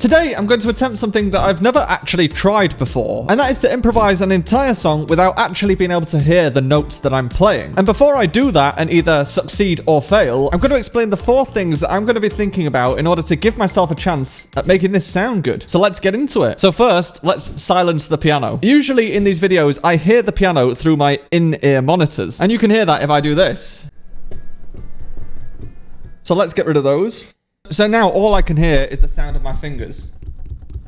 Today, I'm going to attempt something that I've never actually tried before, and that is to improvise an entire song without actually being able to hear the notes that I'm playing. And before I do that and either succeed or fail, I'm going to explain the 4 things that I'm going to be thinking about in order to give myself a chance at making this sound good. So let's get into it. So first, let's silence the piano. Usually in these videos, I hear the piano through my in-ear monitors, and you can hear that if I do this. So let's get rid of those. So now all I can hear is the sound of my fingers.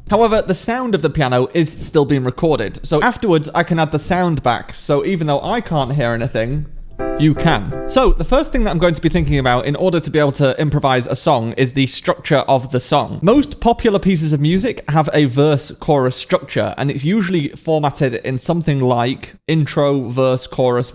However, the sound of the piano is still being recorded. So afterwards, I can add the sound back. So even though I can't hear anything, you can. So the first thing that I'm going to be thinking about in order to be able to improvise a song is the structure of the song. Most popular pieces of music have a verse-chorus structure, and it's usually formatted in something like intro, verse, chorus,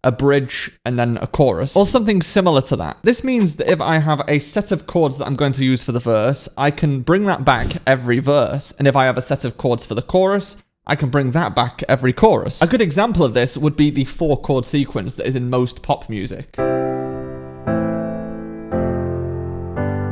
a bridge, and then a chorus, or something similar to that. This means that if I have a set of chords that I'm going to use for the verse, I can bring that back every verse, and if I have a set of chords for the chorus, I can bring that back every chorus. A good example of this would be the 4-chord sequence that is in most pop music.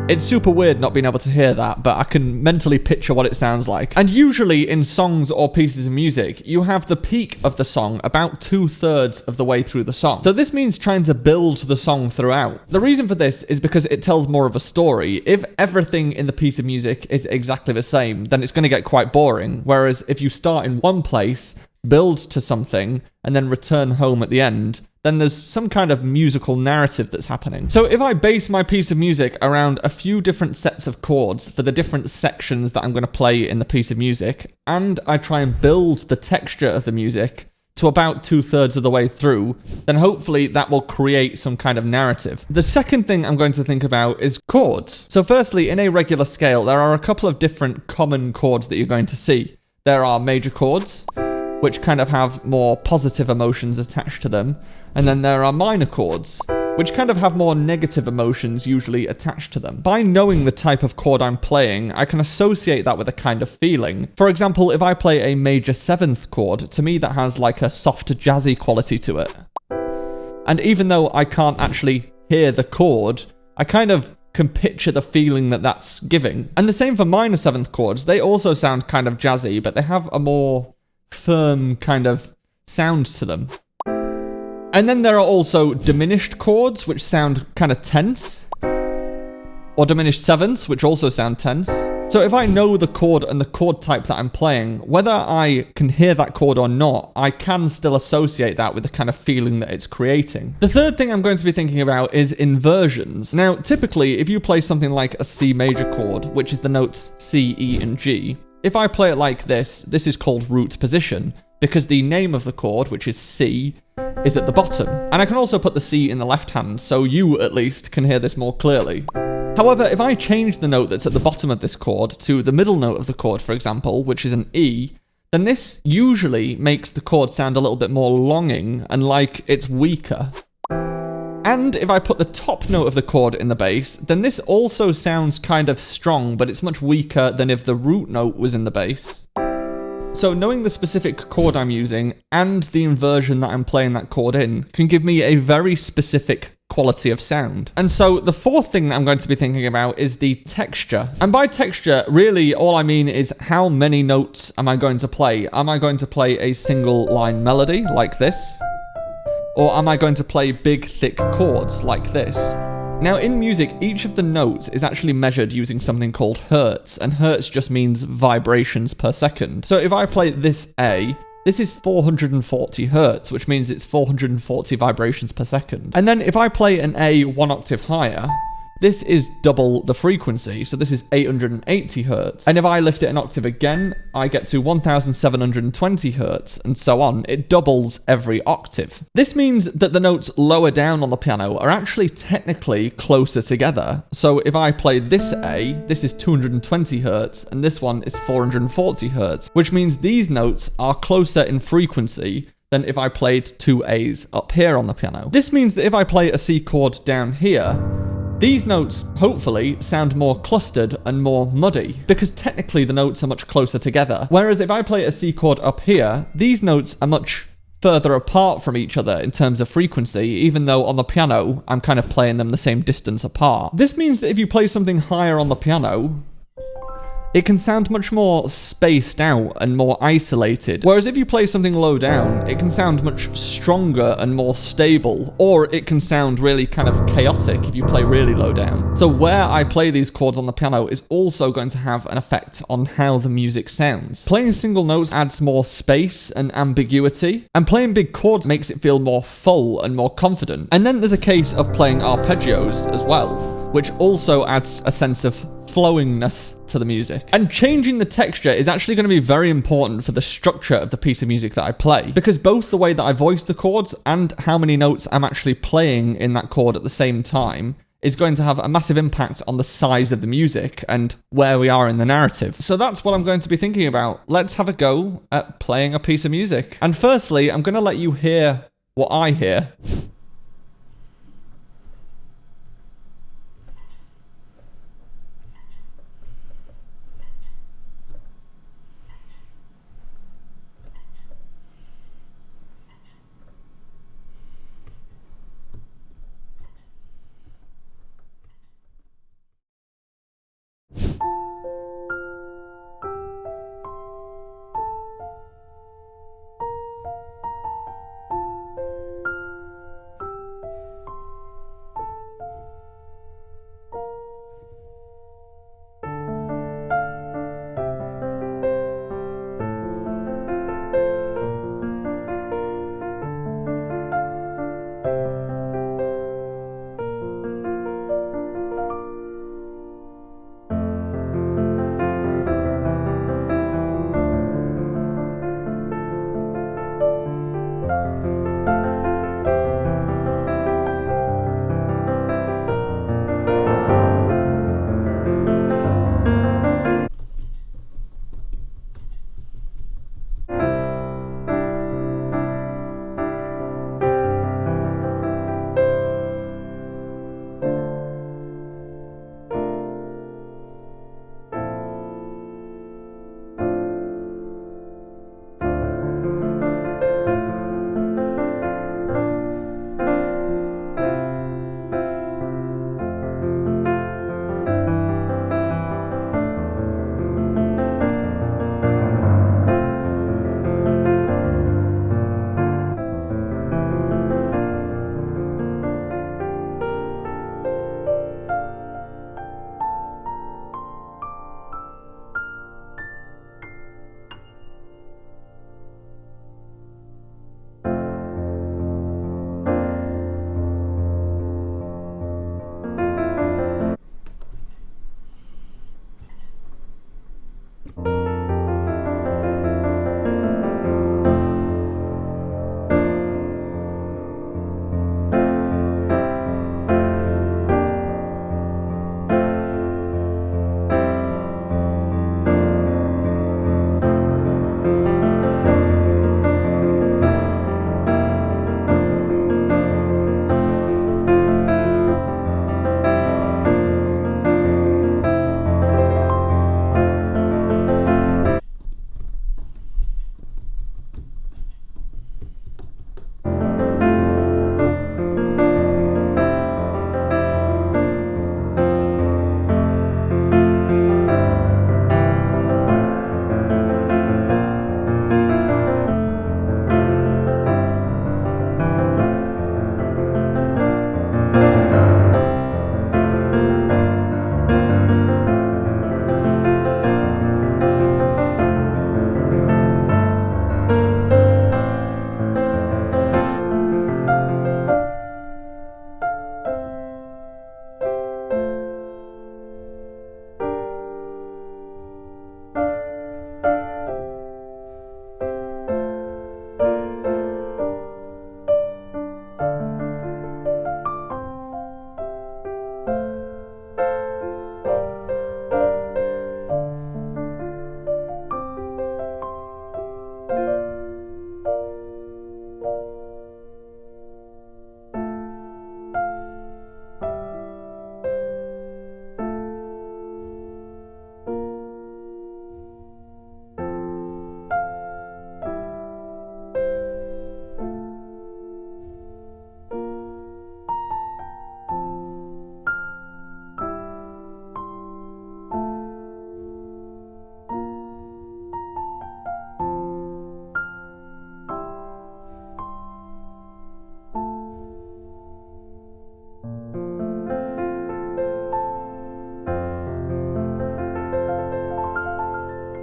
It's super weird not being able to hear that, but I can mentally picture what it sounds like. And usually in songs or pieces of music, you have the peak of the song about 2/3 of the way through the song. So this means trying to build the song throughout. The reason for this is because it tells more of a story. If everything in the piece of music is exactly the same, then it's going to get quite boring. Whereas if you start in one place, build to something, and then return home at the end, then there's some kind of musical narrative that's happening. So if I base my piece of music around a few different sets of chords for the different sections that I'm going to play in the piece of music, and I try and build the texture of the music to about 2/3 of the way through, then hopefully that will create some kind of narrative. The second thing I'm going to think about is chords. So firstly, in a regular scale, there are a couple of different common chords that you're going to see. There are major chords, which kind of have more positive emotions attached to them. And then there are minor chords, which kind of have more negative emotions usually attached to them. By knowing the type of chord I'm playing, I can associate that with a kind of feeling. For example, if I play a major 7th chord, to me that has like a soft jazzy quality to it. And even though I can't actually hear the chord, I kind of can picture the feeling that that's giving. And the same for minor 7th chords. They also sound kind of jazzy, but they have a more firm kind of sound to them. And then there are also diminished chords, which sound kind of tense, or diminished 7ths, which also sound tense. So if I know the chord and the chord type that I'm playing, whether I can hear that chord or not, I can still associate that with the kind of feeling that it's creating. The third thing I'm going to be thinking about is inversions. Now, typically, if you play something like a C major chord, which is the notes C, E, and G, if I play it like this is called root position, because the name of the chord, which is C, is at the bottom. And I can also put the C in the left hand, so you, at least, can hear this more clearly. However, if I change the note that's at the bottom of this chord to the middle note of the chord, for example, which is an E, then this usually makes the chord sound a little bit more longing and like it's weaker. And if I put the top note of the chord in the bass, then this also sounds kind of strong, but it's much weaker than if the root note was in the bass. So knowing the specific chord I'm using and the inversion that I'm playing that chord in can give me a very specific quality of sound. And so the fourth thing that I'm going to be thinking about is the texture. And by texture, really all I mean is how many notes am I going to play? Am I going to play a single line melody like this? Or am I going to play big, thick chords like this? Now, in music, each of the notes is actually measured using something called hertz, and hertz just means vibrations per second. So if I play this A, this is 440 hertz, which means it's 440 vibrations per second. And then if I play an A 1 octave higher, this is double the frequency, so this is 880 hertz. And if I lift it an octave again, I get to 1720 hertz, and so on. It doubles every octave. This means that the notes lower down on the piano are actually technically closer together. So if I play this A, this is 220 hertz, and this one is 440 hertz, which means these notes are closer in frequency than if I played 2 A's up here on the piano. This means that if I play a C chord down here, these notes, hopefully, sound more clustered and more muddy, because technically the notes are much closer together. Whereas if I play a C chord up here, these notes are much further apart from each other in terms of frequency, even though on the piano, I'm kind of playing them the same distance apart. This means that if you play something higher on the piano, it can sound much more spaced out and more isolated. Whereas if you play something low down, it can sound much stronger and more stable, or it can sound really kind of chaotic if you play really low down. So where I play these chords on the piano is also going to have an effect on how the music sounds. Playing single notes adds more space and ambiguity, and playing big chords makes it feel more full and more confident. And then there's a case of playing arpeggios as well, which also adds a sense of flowingness to the music. And changing the texture is actually going to be very important for the structure of the piece of music that I play, because both the way that I voice the chords and how many notes I'm actually playing in that chord at the same time is going to have a massive impact on the size of the music and where we are in the narrative. So that's what I'm going to be thinking about. Let's have a go at playing a piece of music. And firstly, I'm going to let you hear what I hear.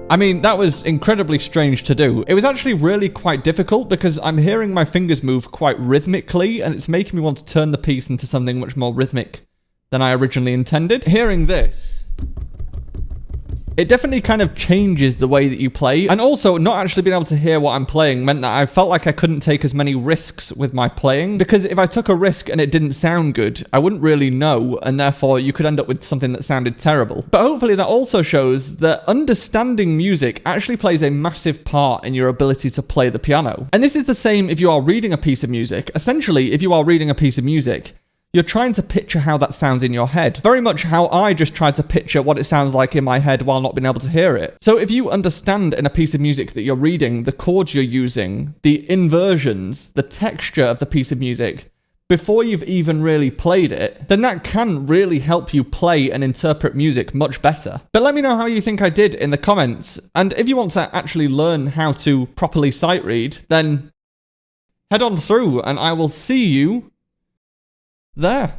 I mean, that was incredibly strange to do. It was actually really quite difficult because I'm hearing my fingers move quite rhythmically, and it's making me want to turn the piece into something much more rhythmic than I originally intended. Hearing this, it definitely kind of changes the way that you play, and also not actually being able to hear what I'm playing meant that I felt like I couldn't take as many risks with my playing, because if I took a risk and it didn't sound good, I wouldn't really know, and therefore you could end up with something that sounded terrible. But hopefully that also shows that understanding music actually plays a massive part in your ability to play the piano. And this is the same if you are reading a piece of music. Essentially, if you are reading a piece of music, you're trying to picture how that sounds in your head. Very much how I just tried to picture what it sounds like in my head while not being able to hear it. So if you understand in a piece of music that you're reading, the chords you're using, the inversions, the texture of the piece of music, before you've even really played it, then that can really help you play and interpret music much better. But let me know how you think I did in the comments. And if you want to actually learn how to properly sight read, then head on through and I will see you there.